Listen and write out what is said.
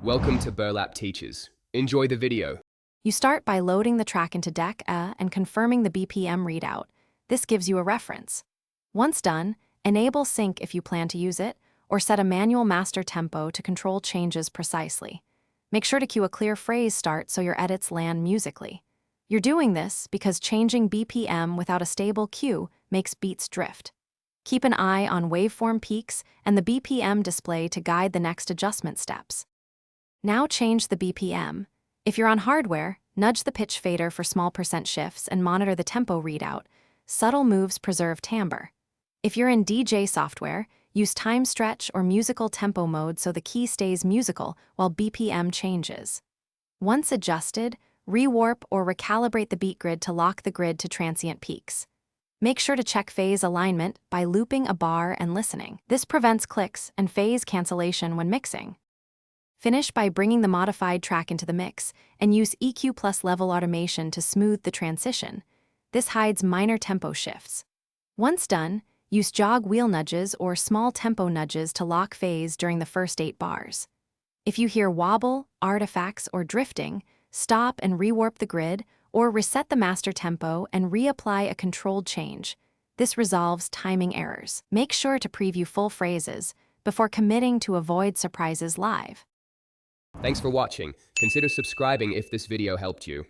Welcome to Burlap Teachers. Enjoy the video. You start by loading the track into Deck and confirming the BPM readout. This gives you a reference. Once done, enable sync if you plan to use it, or set a manual master tempo to control changes precisely. Make sure to cue a clear phrase start so your edits land musically. You're doing this because changing BPM without a stable cue makes beats drift. Keep an eye on waveform peaks and the BPM display to guide the next adjustment steps. Now change the BPM. If you're on hardware, nudge the pitch fader for small percent shifts and monitor the tempo readout. Subtle moves preserve timbre. If you're in DJ software, use time stretch or musical tempo mode so the key stays musical while BPM changes. Once adjusted, rewarp or recalibrate the beat grid to lock the grid to transient peaks. Make sure to check phase alignment by looping a bar and listening. This prevents clicks and phase cancellation when mixing. Finish by bringing the modified track into the mix and use EQ plus level automation to smooth the transition. This hides minor tempo shifts. Once done, use jog wheel nudges or small tempo nudges to lock phase during the first 8 bars. If you hear wobble, artifacts, or drifting, stop and rewarp the grid or reset the master tempo and reapply a controlled change. This resolves timing errors. Make sure to preview full phrases before committing to avoid surprises live. Thanks for watching. Consider subscribing if this video helped you.